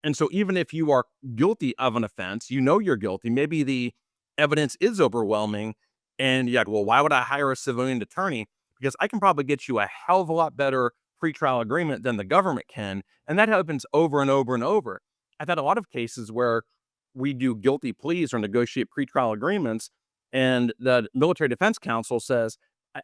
And so even if you are guilty of an offense, you know you're guilty, maybe the evidence is overwhelming, and you're like, well, why would I hire a civilian attorney? Because I can probably get you a hell of a lot better pretrial agreement than the government can. And that happens over and over and over. I've had a lot of cases where we do guilty pleas or negotiate pretrial agreements, and the military defense counsel says,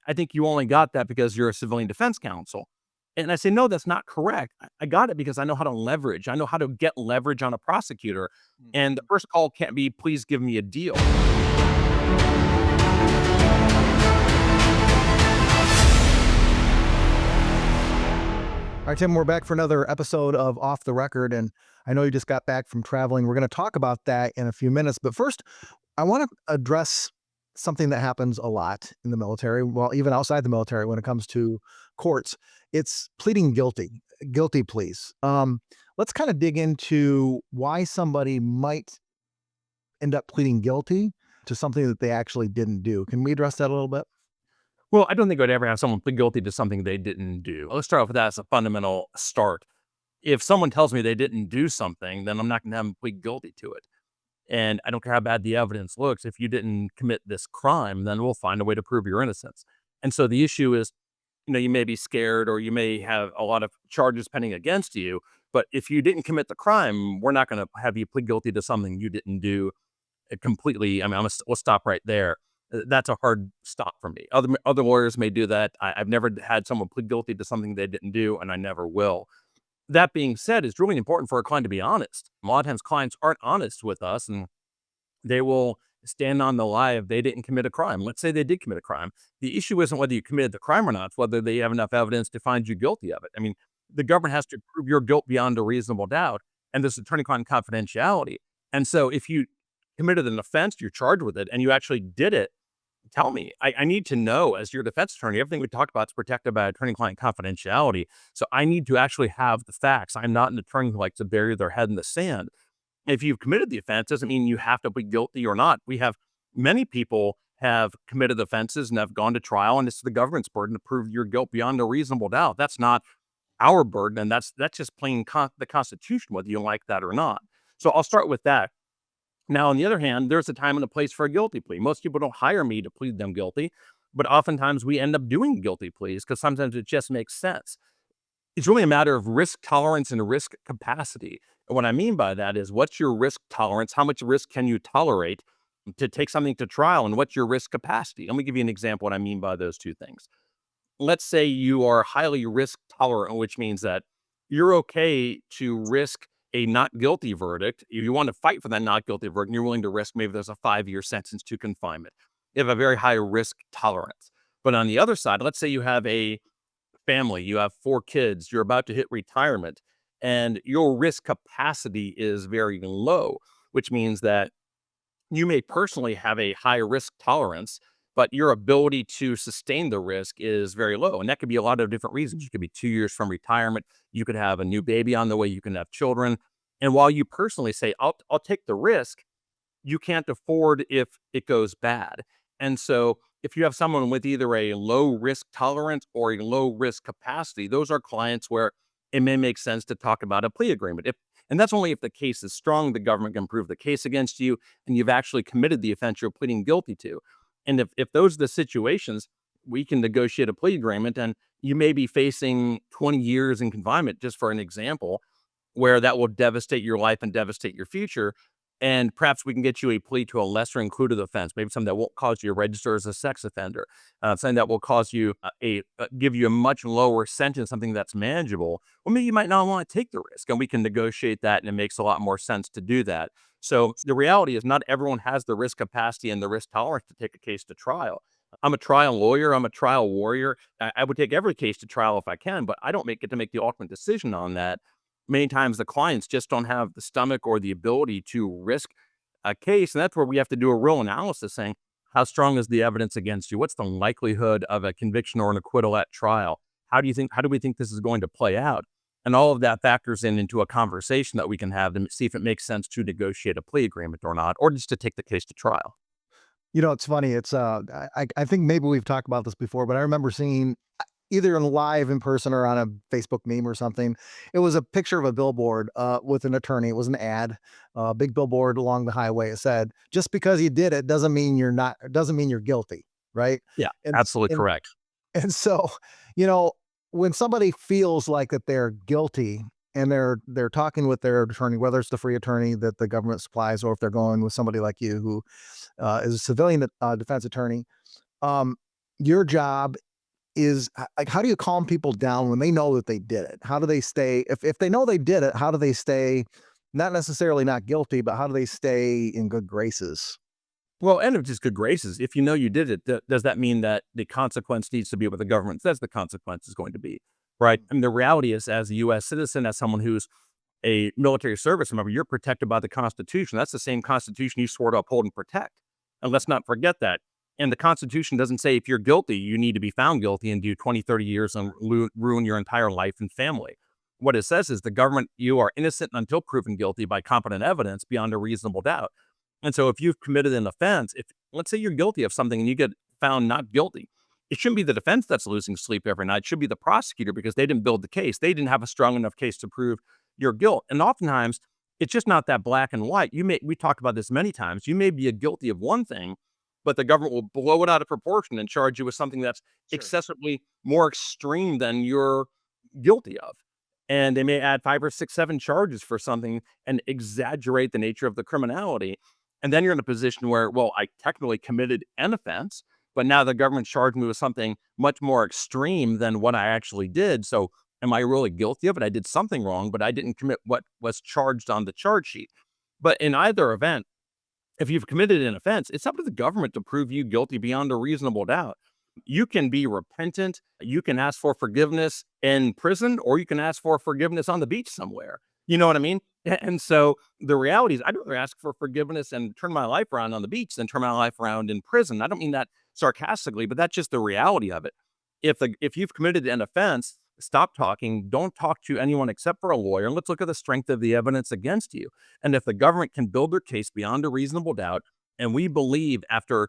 I think you only got that because you're a civilian defense counsel. And I say, no, that's not correct. I got it because I know how to leverage. I know how to get leverage on a prosecutor. And the Mhm. first call can't be, please give me a deal. All right, Tim, we're back for another episode of Off the Record. And I know you just got back from traveling. We're going to talk about that in a few minutes. But first, I want to address something that happens a lot in the military, well, even outside the military when it comes to courts. It's pleading guilty, guilty pleas. Let's kind of dig into why somebody might end up pleading guilty to something that they actually didn't do. Can we address that a little bit? Well, I don't think I'd ever have someone plead guilty to something they didn't do. Let's start off with that as a fundamental start. If someone tells me they didn't do something, then I'm not going to have them plead guilty to it. And I don't care how bad the evidence looks. If you didn't commit this crime, then we'll find a way to prove your innocence. And so the issue is, you may be scared or you may have a lot of charges pending against you. But if you didn't commit the crime, we're not going to have you plead guilty to something you didn't do completely. I mean, we'll stop right there. That's a hard stop for me. Other lawyers may do that. I've never had someone plead guilty to something they didn't do, and I never will. That being said, it's really important for a client to be honest. A lot of times clients aren't honest with us, and they will stand on the lie if they didn't commit a crime. Let's say they did commit a crime. The issue isn't whether you committed the crime or not, it's whether they have enough evidence to find you guilty of it. I mean, the government has to prove your guilt beyond a reasonable doubt, and there's attorney-client confidentiality. And so if you committed an offense, you're charged with it, and you actually did it, tell me. I need to know as your defense attorney, everything we talked about is protected by attorney-client confidentiality. So I need to actually have the facts. I'm not an attorney who likes to bury their head in the sand. If you've committed the offense, doesn't mean you have to be guilty or not. We have many people have committed offenses and have gone to trial, and it's the government's burden to prove your guilt beyond a reasonable doubt. That's not our burden, and that's just plain the Constitution, whether you like that or not. So I'll start with that. Now, on the other hand, there's a time and a place for a guilty plea. Most people don't hire me to plead them guilty, but oftentimes we end up doing guilty pleas because sometimes it just makes sense. It's really a matter of risk tolerance and risk capacity. And what I mean by that is what's your risk tolerance? How much risk can you tolerate to take something to trial? And what's your risk capacity? Let me give you an example what I mean by those two things. Let's say you are highly risk tolerant, which means that you're okay to risk a not guilty verdict. If you want to fight for that not guilty verdict, and you're willing to risk maybe there's a 5-year sentence to confinement. You have a very high risk tolerance. But on the other side, let's say you have a family, you have 4 kids, you're about to hit retirement, and your risk capacity is very low, which means that you may personally have a high risk tolerance, but your ability to sustain the risk is very low. And that could be a lot of different reasons. You could be 2 years from retirement. You could have a new baby on the way. You can have children. And while you personally say, I'll take the risk, you can't afford if it goes bad. And so if you have someone with either a low risk tolerance or a low risk capacity, those are clients where it may make sense to talk about a plea agreement. And that's only if the case is strong, the government can prove the case against you, and you've actually committed the offense you're pleading guilty to. And if those are the situations, we can negotiate a plea agreement, and you may be facing 20 years in confinement, just for an example, where that will devastate your life and devastate your future. And perhaps we can get you a plea to a lesser included offense, maybe something that won't cause you to register as a sex offender, something that will cause you give you a much lower sentence, something that's manageable. Well, maybe you might not want to take the risk, and we can negotiate that, and it makes a lot more sense to do that. So the reality is, not everyone has the risk capacity and the risk tolerance to take a case to trial. I'm a trial lawyer. I'm a trial warrior. I would take every case to trial if I can, but I don't get to make the ultimate decision on that. Many times the clients just don't have the stomach or the ability to risk a case. And that's where we have to do a real analysis saying, how strong is the evidence against you? What's the likelihood of a conviction or an acquittal at trial? How do we think this is going to play out? And all of that factors into a conversation that we can have to see if it makes sense to negotiate a plea agreement or not, or just to take the case to trial. It's funny. I think maybe we've talked about this before, but I remember seeing. either in live in person or on a Facebook meme or something. It was a picture of a billboard with an attorney. It was an ad, a big billboard along the highway. It said, "Just because you did it doesn't mean you're not. Doesn't mean you're guilty." Right? Yeah, And absolutely and correct. and so, you know, when somebody feels like that they're guilty and they're talking with their attorney, whether it's the free attorney that the government supplies or if they're going with somebody like you who is a civilian defense attorney, um, your job is like, how do you calm people down when they know that they did it? How do they stay, if they know they did it, how do they stay not necessarily not guilty, but how do they stay in good graces? Well, and of just good graces, if you know you did it, does that mean that the consequence needs to be what the government says the consequence is going to be, right? Mm. And the reality is, as a U.S. citizen, as someone who's a military service member, you're protected by the Constitution. That's the same Constitution you swore to uphold and protect. And let's not forget that. And the Constitution doesn't say if you're guilty, you need to be found guilty and do 20, 30 years and ruin your entire life and family. What it says is the government, you are innocent until proven guilty by competent evidence beyond a reasonable doubt. And so if you've committed an offense, if let's say you're guilty of something and you get found not guilty, it shouldn't be the defense that's losing sleep every night. It should be the prosecutor because they didn't build the case. They didn't have a strong enough case to prove your guilt. And oftentimes, it's just not that black and white. We talked about this many times. You may be guilty of one thing, but the government will blow it out of proportion and charge you with something that's Sure. excessively more extreme than you're guilty of. And they may add 5 or 6, 7 charges for something and exaggerate the nature of the criminality. And then you're in a position where, well, I technically committed an offense, but now the government charged me with something much more extreme than what I actually did. So am I really guilty of it? I did something wrong, but I didn't commit what was charged on the charge sheet. But in either event, if you've committed an offense, it's up to the government to prove you guilty beyond a reasonable doubt. You can be repentant, you can ask for forgiveness in prison, or you can ask for forgiveness on the beach somewhere. You know what I mean? And so the reality is, I'd rather ask for forgiveness and turn my life around on the beach than turn my life around in prison. I don't mean that sarcastically, but that's just the reality of it. If you've committed an offense, stop talking. Don't talk to anyone except for a lawyer. And let's look at the strength of the evidence against you. And if the government can build their case beyond a reasonable doubt, and we believe after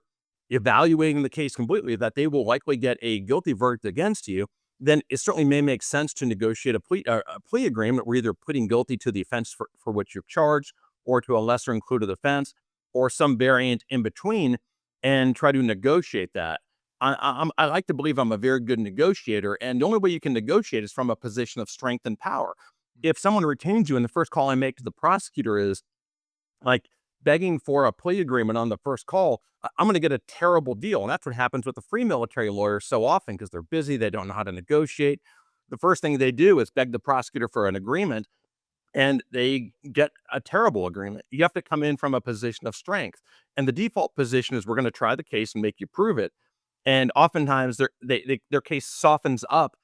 evaluating the case completely that they will likely get a guilty verdict against you, then it certainly may make sense to negotiate a plea agreement where either pleading guilty to the offense for which you're charged or to a lesser included offense or some variant in between and try to negotiate that. I like to believe I'm a very good negotiator, and the only way you can negotiate is from a position of strength and power. If someone retains you and the first call I make to the prosecutor is like begging for a plea agreement on the first call, I'm going to get a terrible deal. And that's what happens with the free military lawyers so often because they're busy, they don't know how to negotiate. The first thing they do is beg the prosecutor for an agreement and they get a terrible agreement. You have to come in from a position of strength. And the default position is we're going to try the case and make you prove it. And oftentimes their case softens up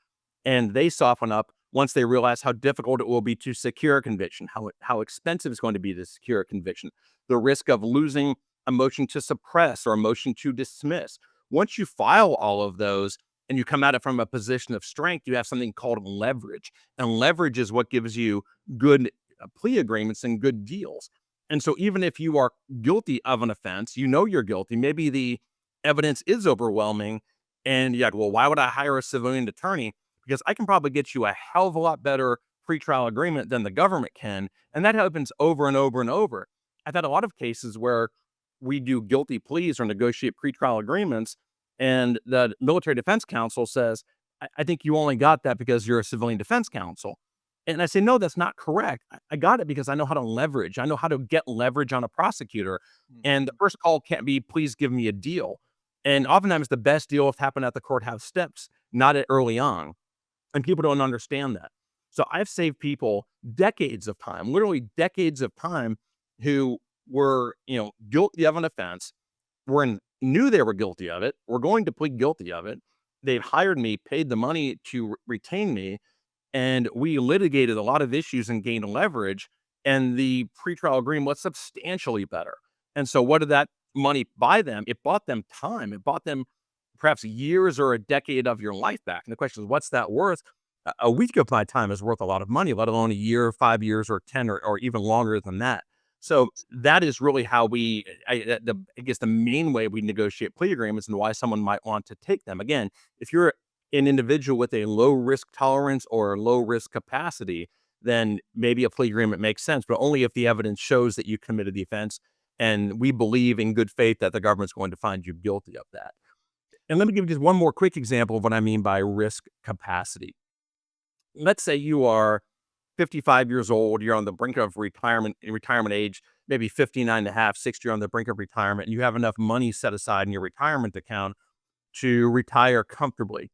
and they soften up once they realize how difficult it will be to secure a conviction, how expensive it's going to be to secure a conviction, the risk of losing a motion to suppress or a motion to dismiss. Once you file all of those and you come at it from a position of strength, you have something called leverage. And leverage is what gives you good plea agreements and good deals. And so even if you are guilty of an offense, you know you're guilty, maybe the evidence is overwhelming and you're like, well, why would I hire a civilian attorney? Because I can probably get you a hell of a lot better pretrial agreement than the government can. And that happens over and over and over. I've had a lot of cases where we do guilty pleas or negotiate pretrial agreements, and the military defense counsel says, I think you only got that because you're a civilian defense counsel. And I say, no, that's not correct. I got it because I know how to leverage. I know how to get leverage on a prosecutor. And the Mhm. first call can't be, please give me a deal. And oftentimes the best deal will happen at the courthouse steps, not at early on. And people don't understand that. So I've saved people decades of time, literally decades of time, who were, guilty of an offense, knew they were guilty of it, were going to plead guilty of it. They've hired me, paid the money to retain me, and we litigated a lot of issues and gained leverage. And the pretrial agreement was substantially better. And so, what did that money buy them? It bought them time. It bought them perhaps years or a decade of your life back. And the question is, what's that worth? A week of my time is worth a lot of money, let alone a year, 5 years, or 10, or even longer than that. So that is really how I guess the main way we negotiate plea agreements and why someone might want to take them. Again, if you're an individual with a low risk tolerance or low risk capacity, then maybe a plea agreement makes sense, but only if the evidence shows that you committed the offense. And we believe in good faith that the government's going to find you guilty of that. And let me give you just one more quick example of what I mean by risk capacity. Let's say you are 55 years old, you're on the brink of retirement age, maybe 59 and a half, 60, you're on the brink of retirement, and you have enough money set aside in your retirement account to retire comfortably.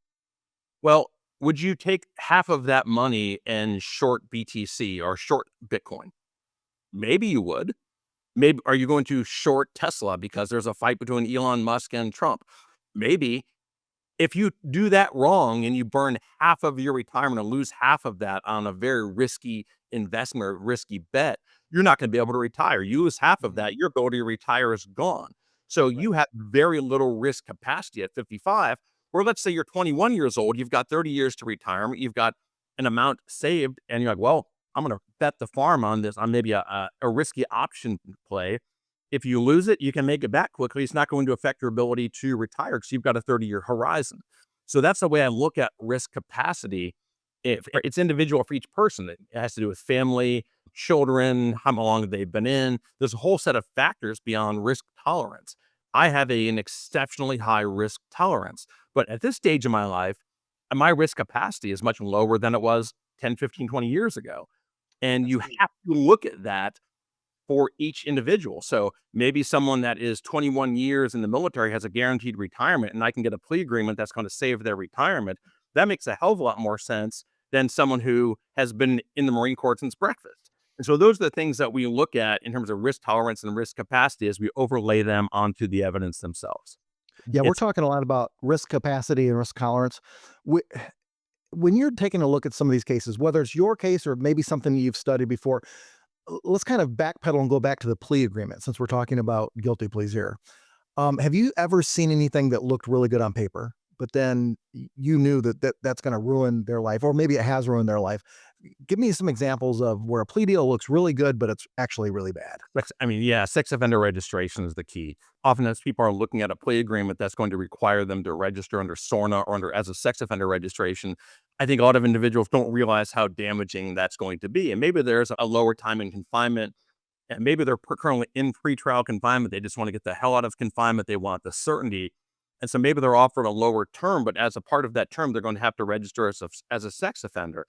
Well, would you take half of that money and short BTC or short Bitcoin? Maybe you would. Maybe are you going to short Tesla because there's a fight between Elon Musk and Trump? Maybe. If you do that wrong and you burn half of your retirement and lose half of that on a very risky investment or risky bet, you're not going to be able to retire. You lose half of Mhm. that, your ability to retire is gone. So Right. you have very little risk capacity at 55. Or let's say you're 21 years old, you've got 30 years to retirement, you've got an amount saved, and you're like, well, I'm going to bet the farm on this, on maybe a risky option play. If you lose it, you can make it back quickly. It's not going to affect your ability to retire because you've got a 30-year horizon. So that's the way I look at risk capacity. It's individual for each person. It has to do with family, children, how long they've been in. There's a whole set of factors beyond risk tolerance. I have an exceptionally high risk tolerance, but at this stage of my life, my risk capacity is much lower than it was 10, 15, 20 years ago. And That's you key. have to look at that for each individual. So maybe someone that is 21 years in the military has a guaranteed retirement, and I can get a plea agreement that's going to save their retirement. That makes a hell of a lot more sense than someone who has been in the Marine Corps since breakfast. And so those are the things that we look at in terms of risk tolerance and risk capacity as we overlay them onto the evidence themselves. Yeah, we're It's talking a lot about risk capacity and risk tolerance. Wh- When you're taking a look at some of these cases, whether it's your case or maybe something you've studied before, let's kind of backpedal and go back to the plea agreement since we're talking about guilty pleas here. Have you ever seen anything that looked really good on paper, but then you knew that's going to ruin their life, or maybe it has ruined their life? Give me some examples of where a plea deal looks really good, but it's actually really bad. I mean, yeah, sex offender registration is the key. Oftentimes, people are looking at a plea agreement that's going to require them to register under SORNA or under as a sex offender registration. I think a lot of individuals don't realize how damaging that's going to be. And maybe there's a lower time in confinement, and maybe they're currently in pretrial confinement. They just want to get the hell out of confinement. They want the certainty. And so maybe they're offered a lower term, but as a part of that term, they're going to have to register as a sex offender.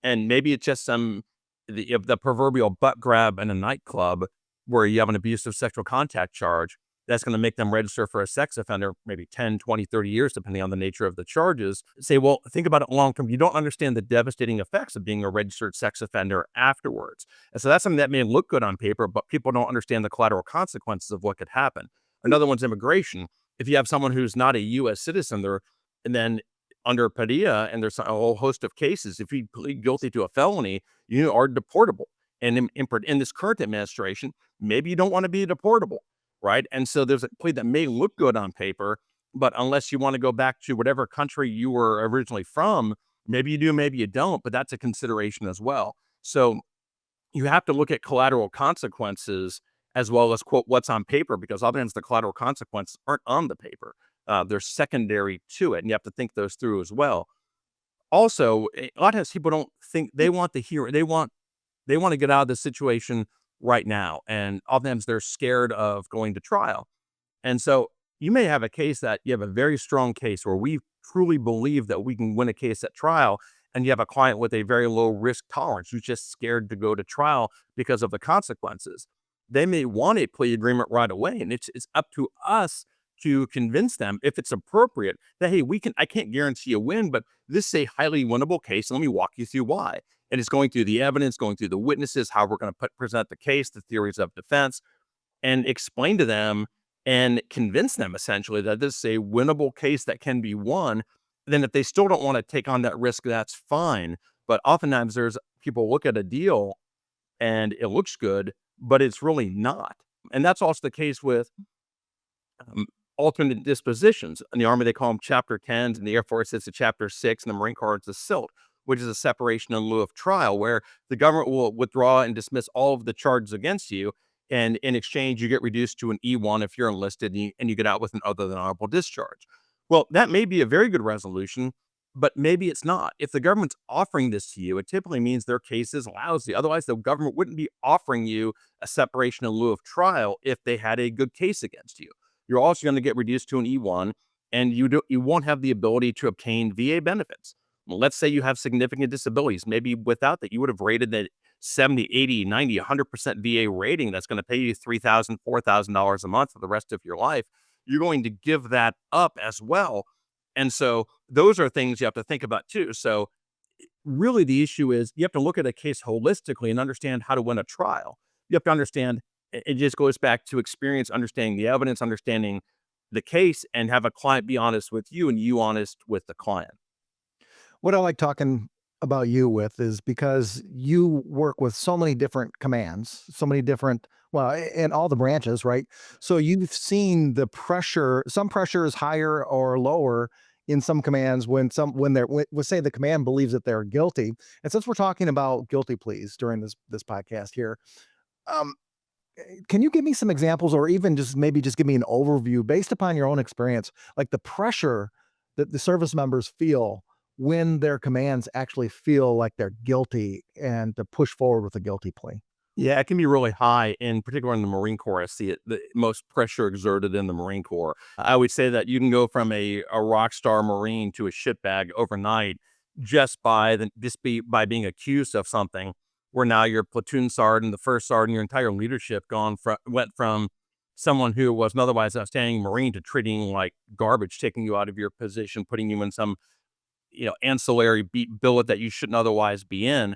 And maybe it's just the proverbial butt grab in a nightclub where you have an abusive sexual contact charge that's going to make them register for a sex offender, maybe 10, 20, 30 years, depending on the nature of the charges. Say, well, think about it long term. You don't understand the devastating effects of being a registered sex offender afterwards. And so that's something that may look good on paper, but people don't understand the collateral consequences of what could happen. Another one's immigration. If you have someone who's not a U.S. citizen, and then under Padilla, and there's a whole host of cases. If you plead guilty to a felony, you are deportable. And in this current administration, maybe you don't want to be deportable, right? And so there's a plea that may look good on paper, but unless you want to go back to whatever country you were originally from, maybe you do, maybe you don't, but that's a consideration as well. So you have to look at collateral consequences as well as quote what's on paper because oftentimes the collateral consequences aren't on the paper. They're secondary to it, and you have to think those through as well. Also, a lot of times people don't think they want to hear. They want to get out of the situation right now, and oftentimes they're scared of going to trial. And so you may have a case that you have a very strong case where we truly believe that we can win a case at trial. And you have a client with a very low risk tolerance who's just scared to go to trial because of the consequences. They may want a plea agreement right away. And it's up to us to convince them if it's appropriate that, hey, I can't guarantee a win, but this is a highly winnable case. And let me walk you through why. And it's going through the evidence, going through the witnesses, how we're going to present the case, the theories of defense and explain to them and convince them essentially that this is a winnable case that can be won. Then if they still don't want to take on that risk, that's fine. But oftentimes there's people look at a deal and it looks good, but it's really not. And that's also the case with um, alternate dispositions. In the Army, they call them Chapter 10s. In the Air Force, it's a Chapter 6. In the Marine Corps, it's a SILT, which is a separation in lieu of trial, where the government will withdraw and dismiss all of the charges against you. And in exchange, you get reduced to an E1 if you're enlisted and you get out with an other than honorable discharge. Well, that may be a very good resolution, but maybe it's not. If the government's offering this to you, it typically means their case is lousy. Otherwise, the government wouldn't be offering you a separation in lieu of trial if they had a good case against you. You're also going to get reduced to an E1, and you won't have the ability to obtain VA benefits. Well, let's say you have significant disabilities. Maybe without that, you would have rated that 70, 80, 90, 100% VA rating that's going to pay you $3,000, $4,000 a month for the rest of your life. You're going to give that up as well. And so those are things you have to think about too. So really the issue is you have to look at a case holistically and understand how to win a trial. You have to understand it just goes back to experience, understanding the evidence, understanding the case, and have a client be honest with you and you honest with the client. What I like talking about you with is because you work with so many different commands, so many different, well, in all the branches, right? So you've seen the pressure, some pressure is higher or lower in some commands when let's say the command believes that they're guilty. And since we're talking about guilty pleas during this podcast here, um, can you give me some examples or even just maybe just give me an overview based upon your own experience, like the pressure that the service members feel when their commands actually feel like they're guilty and to push forward with a guilty plea? Yeah, it can be really high, in particular in the Marine Corps. I see it the most pressure exerted in the Marine Corps. I would say that you can go from a rock star Marine to a shitbag overnight just by being accused of something. Where now your platoon sergeant, the first sergeant, your entire leadership went from someone who was an otherwise outstanding Marine to treating you like garbage, taking you out of your position, putting you in some ancillary billet that you shouldn't otherwise be in,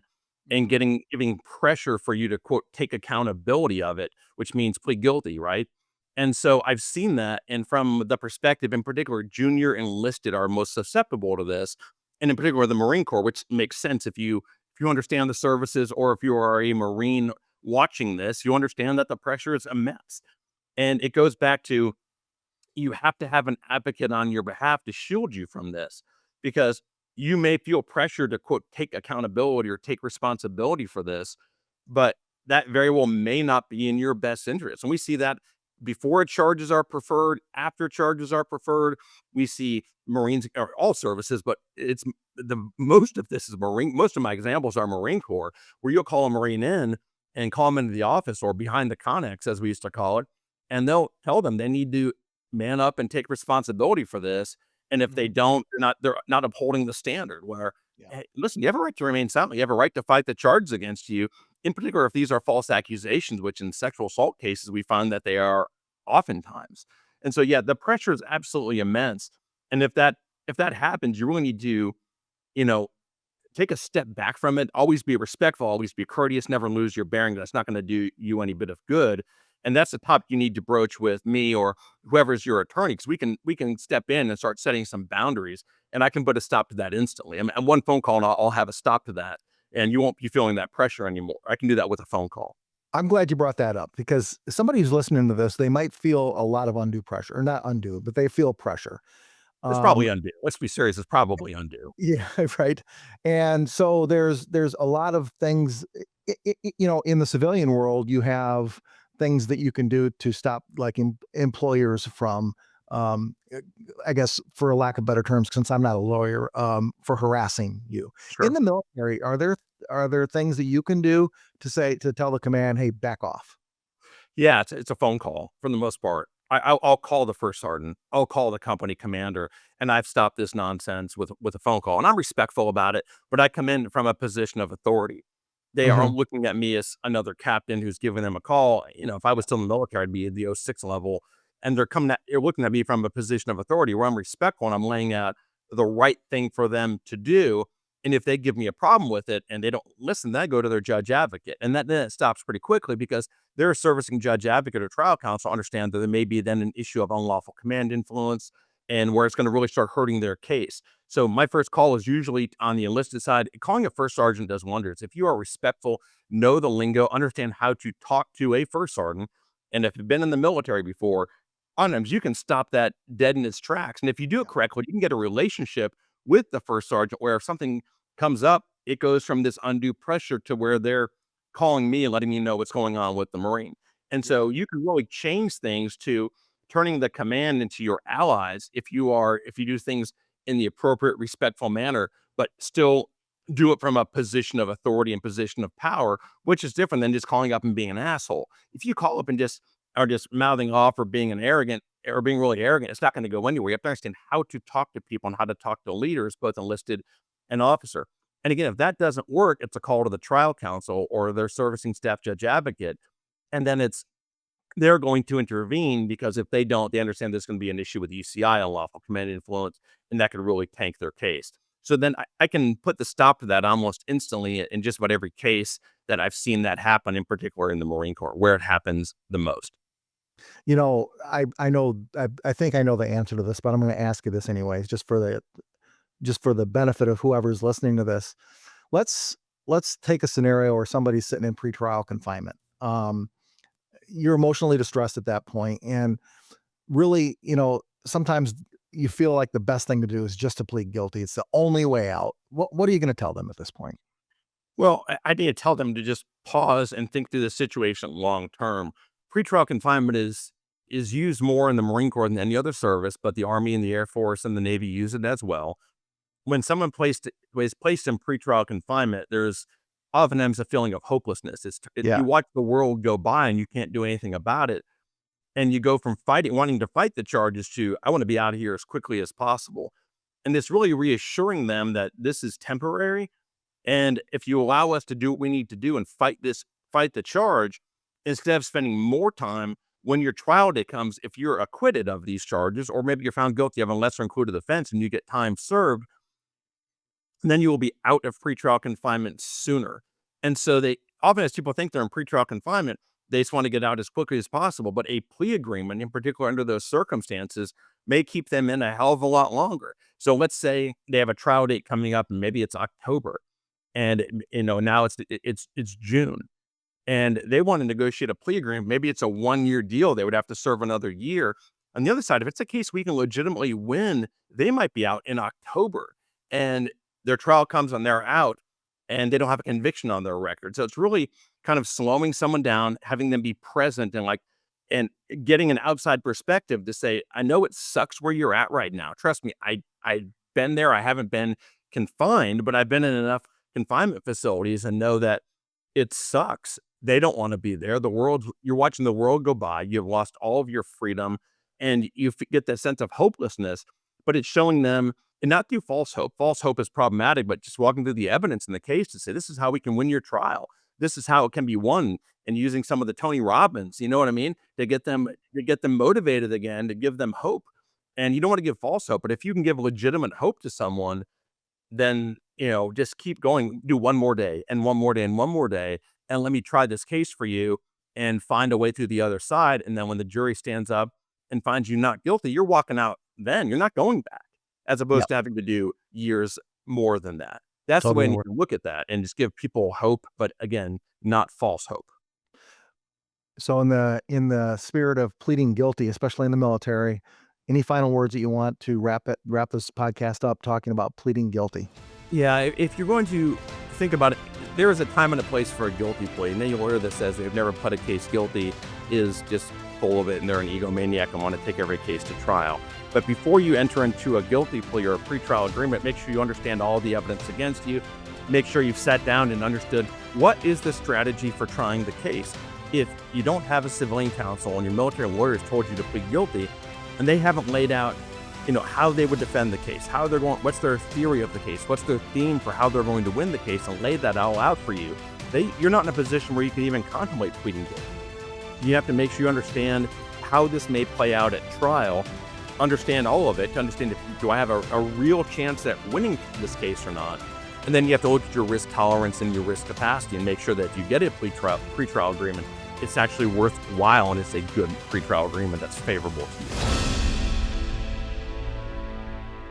and Mhm. giving pressure for you to quote take accountability of it, which means plead guilty, right? And so I've seen that, and from the perspective, in particular, junior enlisted are most susceptible to this, and in particular, the Marine Corps, which makes sense if you understand the services, or if you are a Marine watching this, you understand that the pressure is immense, and it goes back to you have to have an advocate on your behalf to shield you from this because you may feel pressure to quote take accountability or take responsibility for this, but that very well may not be in your best interest. And we see that before charges are preferred, after charges are preferred. We see Marines or all services, but it's the most of this is Marine. Most of my examples are Marine Corps, where you'll call a Marine in and call them into the office or behind the Connex, as we used to call it, and they'll tell them they need to man up and take responsibility for this. And if they Mhm. don't, they're not upholding the standard where, Yeah. hey, listen, you have a right to remain silent. You have a right to fight the charges against you, in particular if these are false accusations, which in sexual assault cases we find that they are oftentimes. And so yeah, the pressure is absolutely immense. And if that happens, you really need to, you know, take a step back from it. Always be respectful, always be courteous, never lose your bearing. That's not going to do you any bit of good. And that's the topic you need to broach with me or whoever's your attorney, because we can step in and start setting some boundaries, and I can put a stop to that instantly. I mean, one phone call, and I'll have a stop to that, and you won't be feeling that pressure anymore. I can do that with a phone call. I'm glad you brought that up because somebody who's listening to this, they might feel a lot of undue pressure, or not undue, but they feel pressure. It's Um, probably undue. Let's be serious. It's probably undue. Yeah, right. And so there's a lot of things, in the civilian world, you have things that you can do to stop like employers from, uh, I guess, for a lack of better terms, since I'm not a lawyer, for harassing you. In Sure. the military, are there things that you can do to tell the command, hey, back off? Yeah, it's a phone call for the most part. I'll call the first sergeant. I'll call the company commander, and I've stopped this nonsense with a phone call, and I'm respectful about it, but I come in from a position of authority. They Hmm. aren't looking at me as another captain who's giving them a call. If I was still in the military, I'd be at the '06 level, and they're looking at me from a position of authority where I'm respectful and I'm laying out the right thing for them to do. And if they give me a problem with it and they don't listen, then I go to their judge advocate, and then it stops pretty quickly because their servicing judge advocate or trial counsel understand that there may be then an issue of unlawful command influence and where it's going to really start hurting their case. So my first call is usually on the enlisted side. Calling a first sergeant does wonders. If you are respectful, know the lingo, understand how to talk to a first sergeant, and if you've been in the military before, sometimes you can stop that dead in its tracks. And if you do it Yeah. correctly, you can get a relationship with the first sergeant where if something comes up, it goes from this undue pressure to where they're calling me and letting me know what's going on with the Marine. And Yeah. so you can really change things to turning the command into your allies if you do things in the appropriate, respectful manner, but still do it from a position of authority and position of power, which is different than just calling up and being an asshole. If you call up and just are just mouthing off or being an arrogant or being really arrogant, it's not going to go anywhere. You have to understand how to talk to people and how to talk to leaders, both enlisted and officer. And again, if that doesn't work, it's a call to the trial counsel or their servicing staff judge advocate. And then they're going to intervene, because if they don't, they understand there's going to be an issue with UCI, unlawful command and influence, and that could really tank their case. So then I can put the stop to that almost instantly in just about every case that I've seen that happen, in particular in the Marine Corps, where it happens the most. I know, I think I know the answer to this, but I'm going to ask you this anyways, just for the benefit of whoever's listening to this. Let's take a scenario where somebody's sitting in pretrial confinement. You're emotionally distressed at that point, and really, sometimes you feel like the best thing to do is just to plead guilty. It's the only way out. What are you going to tell them at this point? Well, I need to tell them to just pause and think through the situation long term. Pretrial confinement is used more in the Marine Corps than any other service, but the Army and the Air Force and the Navy use it as well. When someone is placed in pretrial confinement, there's oftentimes a feeling of hopelessness. Yeah. You watch the world go by and you can't do anything about it. And you go from wanting to fight the charges to, I want to be out of here as quickly as possible. And it's really reassuring them that this is temporary. And if you allow us to do what we need to do and fight the charge, instead of spending more time when your trial day comes, if you're acquitted of these charges, or maybe you're found guilty of a lesser included offense and you get time served, then you will be out of pretrial confinement sooner. And so often, as people think they're in pretrial confinement, they just want to get out as quickly as possible. But a plea agreement, in particular under those circumstances, may keep them in a hell of a lot longer. So let's say they have a trial date coming up, and maybe it's October, and now it's June, and they want to negotiate a plea agreement. Maybe it's a 1-year deal. They would have to serve another year. On the other side, if it's a case we can legitimately win, they might be out in October, and their trial comes and they're out, and they don't have a conviction on their record. So it's really kind of slowing someone down, having them be present and getting an outside perspective to say, I know it sucks where you're at right now. Trust me, I've been there. I haven't been confined, but I've been in enough confinement facilities and know that it sucks. They don't want to be there. You're watching the world go by. You've lost all of your freedom, and you get that sense of hopelessness, but it's showing them, and not through false hope. False hope is problematic, but just walking through the evidence in the case to say, this is how we can win your trial. This is how it can be won, and using some of the Tony Robbins, you know what I mean? To get them motivated again, to give them hope. And you don't want to give false hope, but if you can give legitimate hope to someone, then, just keep going, do one more day and one more day and one more day. And let me try this case for you and find a way through the other side. And then when the jury stands up and finds you not guilty, you're walking out then. You're not going back, as opposed to having to do years more than that. That's the way I need to look at that, and just give people hope, but again, not false hope. So in the spirit of pleading guilty, especially in the military, any final words that you want to wrap this podcast up talking about pleading guilty? Yeah, if you're going to think about it, there is a time and a place for a guilty plea. And any lawyer that says they've never pled a case guilty is just full of it, and they're an egomaniac and want to take every case to trial. But before you enter into a guilty plea or a pretrial agreement, make sure you understand all the evidence against you. Make sure you've sat down and understood what is the strategy for trying the case. If you don't have a civilian counsel and your military lawyers told you to plead guilty, and they haven't laid out, how they would defend the case, what's their theory of the case, what's their theme for how they're going to win the case, and lay that all out for you, you're not in a position where you can even contemplate pleading guilty. You have to make sure you understand how this may play out at trial, understand all of it, to understand do I have a real chance at winning this case or not. And then you have to look at your risk tolerance and your risk capacity and make sure that if you get a pretrial agreement, it's actually worthwhile and it's a good pretrial agreement that's favorable to you.